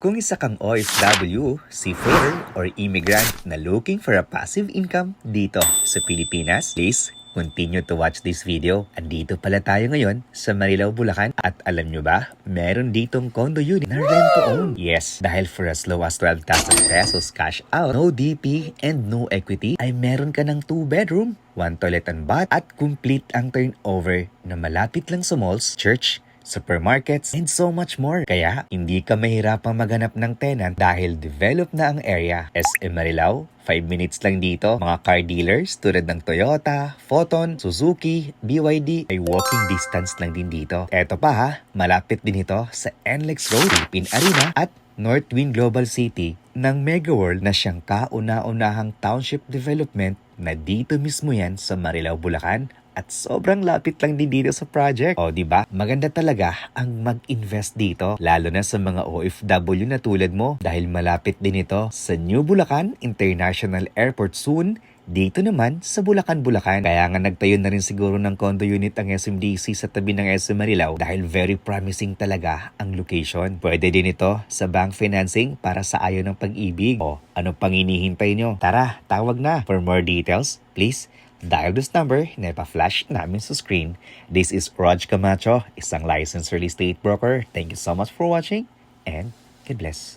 Kung isa kang OFW, seafarer, or immigrant na looking for a passive income dito sa Pilipinas, please continue to watch this video. Andito pala tayo ngayon sa Marilao, Bulacan. At alam nyo ba, meron ditong condo unit na rent to own. Yes, dahil for as low as 12,000 pesos cash out, no DP and no equity, ay meron ka ng 2-bedroom, 1 toilet and bath, at complete ang turnover na malapit lang sa malls, church, supermarkets, and so much more. Kaya, hindi ka mahirapang maghanap ng tenant dahil develop na ang area. SM Marilao, 5 minutes lang dito. Mga car dealers tulad ng Toyota, Foton, Suzuki, BYD ay walking distance lang din dito. Eto pa ha, malapit din ito sa NLEX Road, Philippine Arena at Northwind Global City ng Mega World na siyang kauna-unahang township development na dito mismo yan sa Marilao, Bulacan. At sobrang lapit lang din dito sa project. O, diba? Maganda talaga ang mag-invest dito. Lalo na sa mga OFW na tulad mo. Dahil malapit din ito sa New Bulacan International Airport soon. Dito naman sa Bulacan, Bulacan. Kaya nga nagtayo na rin siguro ng condo unit ang SMDC sa tabi ng SM Marilao dahil very promising talaga ang location. Pwede din ito sa bank financing para sa ayaw ng pag-ibig. O, ano pang hinihintay nyo? Tara, tawag na. For more details, please dial this number na ipa-flash namin sa screen. This is Raj Camacho, isang licensed real estate broker. Thank you so much for watching and God bless.